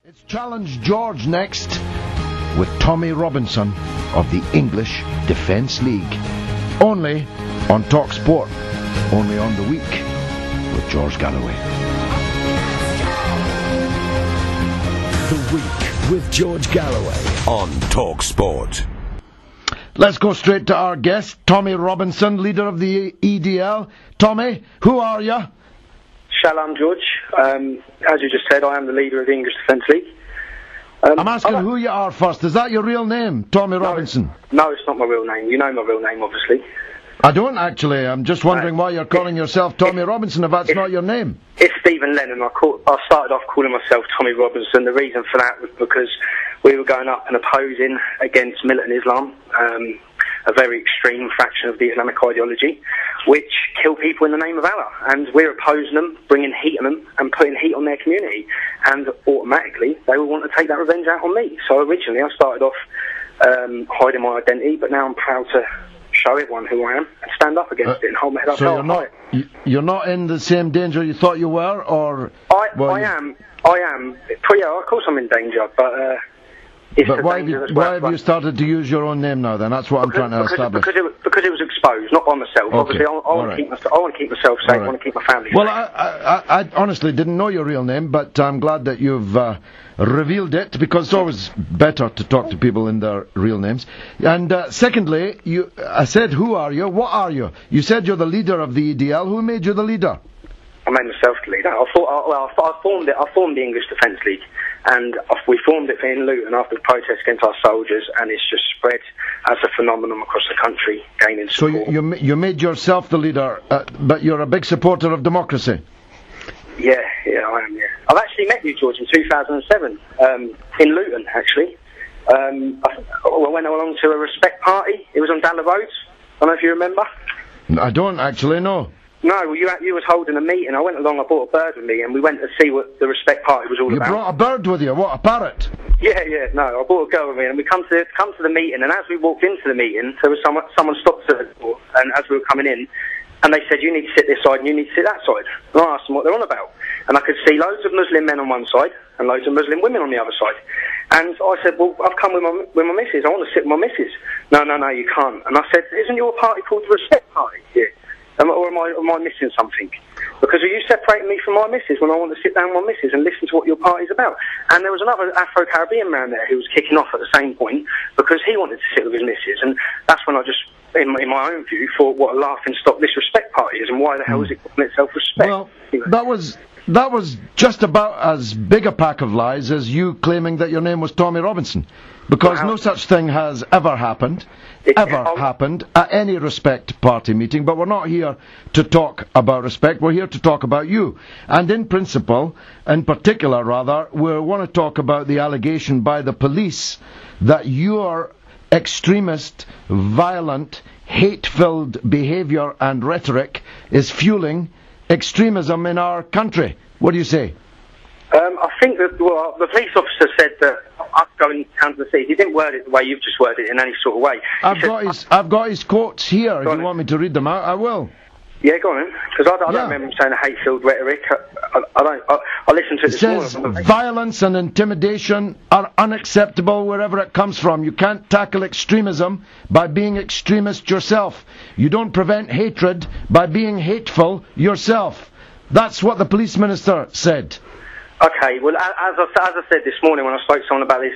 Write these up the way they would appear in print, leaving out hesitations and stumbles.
It's Challenge George next with Tommy Robinson of the English Defence League. Only on Talksport. Only on the week with George Galloway. The Week with George Galloway on Talksport. Let's go straight to our guest, Tommy Robinson, leader of the EDL. Tommy, who are you? Shalom, George. As you just said, I am the leader of the English Defence League. I'm asking who you are first. Is that your real name, Tommy Robinson? No, it's not my real name. You know my real name, obviously. I don't actually. I'm just wondering why you're calling yourself Tommy Robinson if that's not your name. It's Stephen Lennon. I started off calling myself Tommy Robinson. The reason for that was because we were going up and opposing against militant Islam, a very extreme fraction of the Islamic ideology, which kill people in the name of Allah. And we're opposing them, bringing heat on them, and putting heat on their community. And automatically, they will want to take that revenge out on me. So originally, I started off hiding my identity, but now I'm proud to show everyone who I am and stand up against it and hold my head up. So you're not in the same danger you thought you were, or? I am. Yeah, of course I'm in danger, but... But why have you started to use your own name now then? That's what I'm trying to establish. Because it was exposed, not by myself. Okay. Obviously, I want to keep myself safe, I want to keep my family safe. Well, I honestly didn't know your real name, but I'm glad that you've revealed it, because it's always better to talk to people in their real names. And secondly, I said, who are you? What are you? You said you're the leader of the EDL. Who made you the leader? I made myself the leader. I formed the English Defence League, and we formed it in Luton after the protest against our soldiers, and it's just spread as a phenomenon across the country, gaining support. So you made yourself the leader, but you're a big supporter of democracy? Yeah, I am, yeah. I've actually met you, George, in 2007, in Luton, actually. I went along to a respect party. It was on Dalla Road. I don't know if you remember. I don't actually, no. No, well, you was holding a meeting. I went along, I brought a bird with me, and we went to see what the respect party was all about. You brought a bird with you? What, a parrot? Yeah, no, I brought a girl with me, and we come to the meeting, and as we walked into the meeting, there was someone stopped at the door, and as we were coming in, and they said, you need to sit this side, and you need to sit that side. And I asked them what they're on about. And I could see loads of Muslim men on one side, and loads of Muslim women on the other side. And I said, well, I've come with my missus, I want to sit with my missus. No, you can't. And I said, isn't your party called the Respect Party? Yeah. Or am I missing something? Because are you separating me from my missus when I want to sit down with my missus and listen to what your party's about? And there was another Afro-Caribbean man there who was kicking off at the same point because he wanted to sit with his missus. And that's when I just, in my own view, thought what a laughing stock this Respect Party is, and why the hell is it calling itself Respect? Well, that was just about as big a pack of lies as you claiming that your name was Tommy Robinson. Because no such thing has ever happened at any Respect Party meeting. But we're not here to talk about respect, we're here to talk about you. And in particular, we want to talk about the allegation by the police that your extremist, violent, hate-filled behaviour and rhetoric is fueling extremism in our country. What do you say? I think that, the police officer said that us going down to the sea, he didn't word it the way you've just worded it in any sort of way. I've got his quotes here. If you want me to read them out, I will. Yeah, go on, because I don't remember him saying a hate-filled rhetoric. I listened to it this morning. It says, violence and intimidation are unacceptable wherever it comes from. You can't tackle extremism by being extremist yourself. You don't prevent hatred by being hateful yourself. That's what the police minister said. Okay, well, as I said this morning when I spoke to someone about this,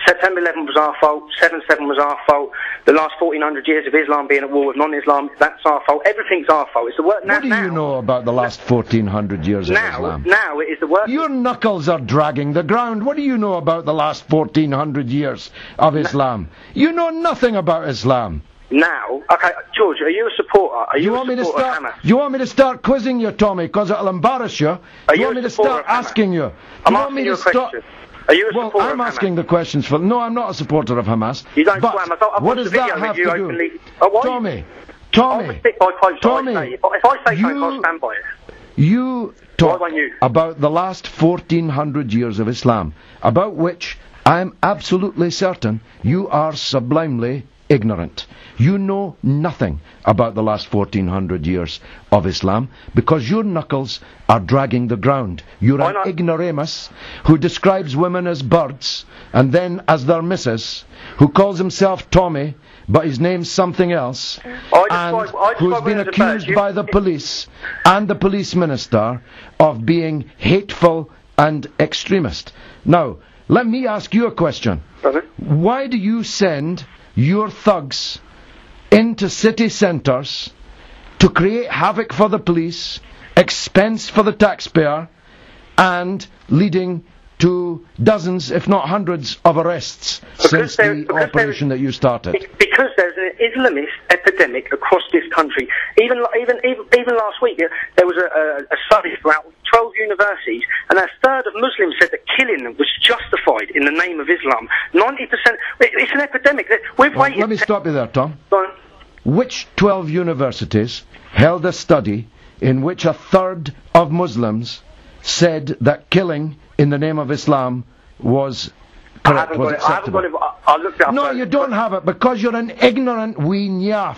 September 11 was our fault, 7/7 was our fault, the last 1400 years of Islam being at war with non-Islam, that's our fault, everything's our fault. It's the work now. What do you know about the last 1400 years of Islam? Now it is the work... Your knuckles are dragging the ground. What do you know about the last 1400 years of Islam? You know nothing about Islam. Now, okay, George, are you a supporter? Are you a supporter of Hamas? You want me to start quizzing you, Tommy, because it'll embarrass you? You want me to start asking you? I'm asking you a question. Are you a supporter of Hamas? Well, I'm asking the questions for... No, I'm not a supporter of Hamas. You don't but support Hamas. what does that have to do? Tommy, if I say something, I'll stand by it. You talk about the last 1400 years of Islam, about which I'm absolutely certain you are sublimely ignorant. You know nothing about the last 1400 years of Islam because your knuckles are dragging the ground. You're an ignoramus who describes women as birds and then as their missus, who calls himself Tommy but his name's something else, and who's been accused by the police and the police minister of being hateful and extremist. Now, let me ask you a question. Why do you send your thugs into city centres to create havoc for the police, expense for the taxpayer, and leading to dozens, if not hundreds, of arrests since the operation that you started? Because there's an Islamist epidemic across this country. Even last week, there was a study throughout 12 universities, and a third of Muslims said that killing was justified in the name of Islam. 90%. It's an epidemic. Let me stop you there, Tom. Go on. Which 12 universities held a study in which a third of Muslims said that killing in the name of Islam was correct, was acceptable? I looked it up. No, you don't have it because you're an ignorant wee nyaff.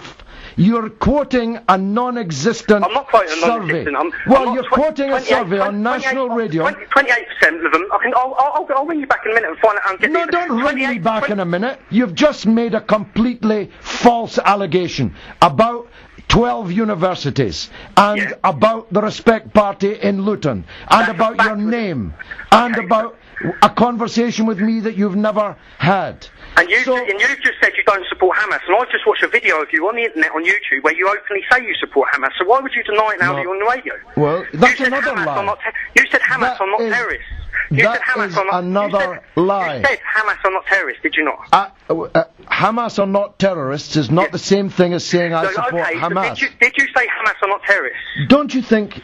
You're quoting a non-existent I'm not quoting a survey. non-existent. You're quoting a survey on national radio. 28% of them. I'll ring you back in a minute and find out how I'm getting. No, don't ring me back in a minute. You've just made a completely false allegation about 12 universities and about the Respect Party in Luton and about your name and about a conversation with me that you've never had. And you've just said you don't support Hamas, and I've just watched a video of you on the internet on YouTube where you openly say you support Hamas, so why would you deny it now that you're on the radio? Well, that's another lie. You said Hamas are not terrorists. You said Hamas are not another lie. You said Hamas are not terrorists, did you not? Hamas are not terrorists is not the same thing as saying I support Hamas. So did you say Hamas are not terrorists? Don't you think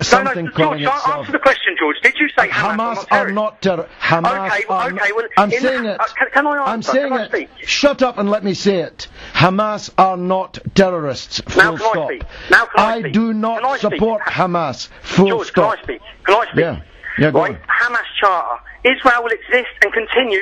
something calling George, itself... answer the question, George. Did you say Hamas are not terrorists? I'm saying it. Can I answer? I'm saying it. Shut up and let me say it. Hamas are not terrorists. Full stop. I do not support Hamas. Full stop. Can I speak? Yeah, go right? on. Hamas Charter. Israel will exist and continue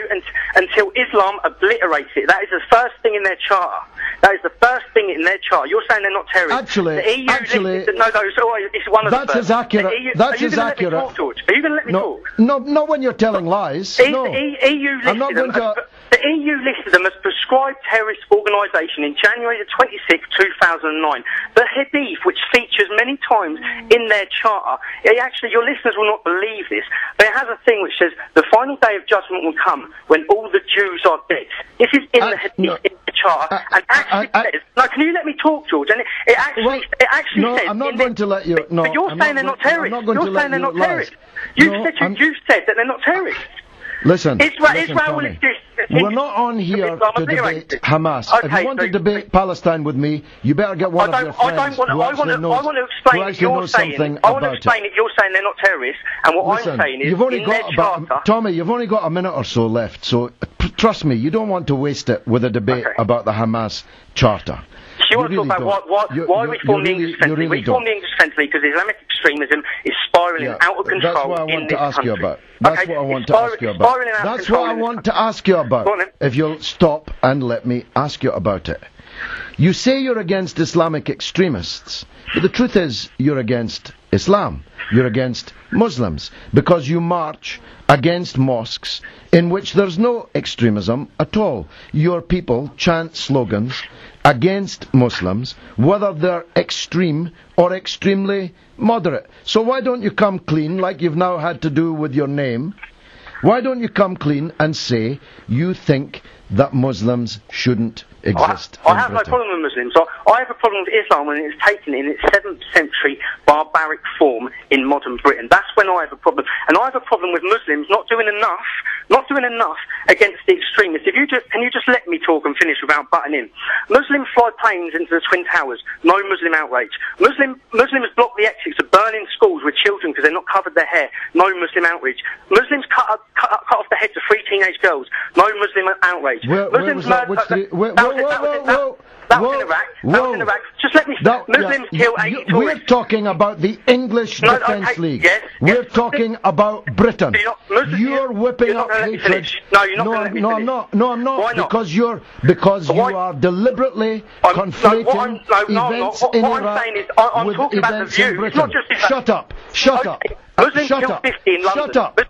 until Islam obliterates it. That is the first thing in their charter. That is the first thing in their charter. You're saying they're not terrorists. Actually, it's one of that's the as accurate. That's as accurate. Are you going to let me talk? No, not when you're telling lies. No, I'm not going to. The EU listed them as prescribed terrorist organisation in January the 26th, 2009. The Hadith, which features many times in their charter, your listeners will not believe this, but it has a thing which says the final day of judgment will come when all the Jews are dead. This is in the Hadith, in the charter, and actually says, no, can you let me talk, George? And it actually says... I'm not going to let you... No, but you're saying they're not terrorists. You're saying they're not terrorists. You said that they're not terrorists. Listen, Israel will exist. We're not on here to debate Hamas. Okay, if you want to debate Palestine with me, you better get one of your friends who actually knows something about it. I want to explain it. You're saying they're not terrorists, and what I'm saying is, Tommy, you've only got a minute or so left, so trust me, you don't want to waste it with a debate about the Hamas Charter. You want to talk about why we formed the English Defence League? We formed the English Defence League because Islamic extremism is spiralling out of control. That's what I want to ask you about. That's what I want to ask you about. That's what I want to ask you about. If you'll stop and let me ask you about it. You say you're against Islamic extremists, but the truth is you're against Islam. You're against Muslims because you march against mosques in which there's no extremism at all. Your people chant slogans against Muslims, whether they're extreme or extremely moderate. So why don't you come clean, like you've now had to do with your name? Why don't you come clean and say you think that Muslims shouldn't exist? I have no problem with Muslims. I have a problem with Islam when it's taken in its 7th century barbaric form in modern Britain. That's when I have a problem. And I have a problem with Muslims not doing enough against the extremists. Can you just let me talk and finish without butting in? Muslims fly planes into the Twin Towers. No Muslim outrage. Muslims block the exits of burning schools with children because they're not covered their hair. No Muslim outrage. Muslims cut off the heads of 3 teenage girls. No Muslim outrage. Muslims murder... That was in Iraq. That was in Iraq. Just let me... Muslims kill 80 tourists. We're talking about the English Defence League. Yes. We're talking about Britain. You're whipping up hatred. No, you're not going to let me finish. No, I'm not. Why not? Because you are deliberately conflating events in Iraq with events in Britain. Shut up. Muslims killed 50 in London. Shut up.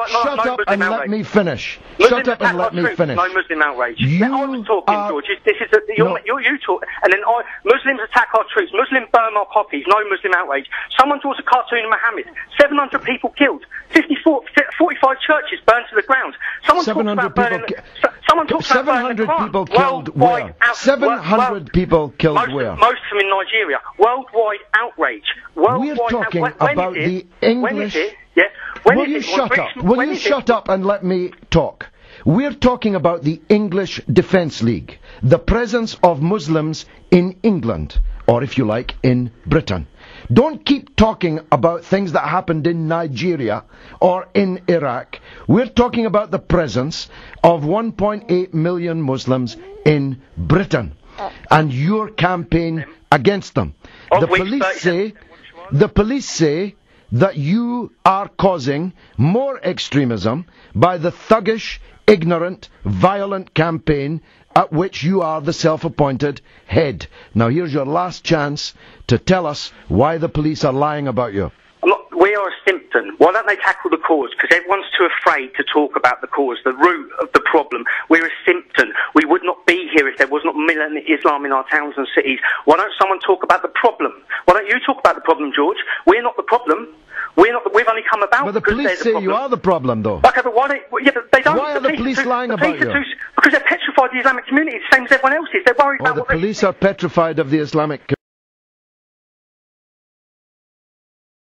Shut up and let me finish. Shut up and let me finish. No Muslim outrage. I was talking, George. You talk, and then Muslims attack our troops. Muslims burn our poppies. No Muslim outrage. Someone draws a cartoon of Muhammad. 700 people killed. 45 churches burned to the ground. Someone talks about burning... Someone talks about 700 people killed where? 700 people killed where? Most of them in Nigeria. Worldwide outrage. We're talking about the English... Will you shut up? Will you shut up and let me talk? We're talking about the English Defence League, the presence of Muslims in England, or if you like, in Britain. Don't keep talking about things that happened in Nigeria or in Iraq. We're talking about the presence of 1.8 million Muslims in Britain and your campaign against them. The police say that you are causing more extremism by the thuggish, ignorant, violent campaign at which you are the self-appointed head. Now here's your last chance to tell us why the police are lying about you. We are a symptom. Why don't they tackle the cause? Because everyone's too afraid to talk about the cause, the root of the problem. We're a symptom. We would not be here if there was not militant Islam in our towns and cities. Why don't someone talk about the problem? Why don't you talk about the problem, George? We're not the problem. We've only come about. But the police say you are the problem, though. Okay, but why don't? Why are the police lying about you? Because they're petrified of the Islamic community, the same as everyone else is. They're worried about the police are petrified of the Islamic community.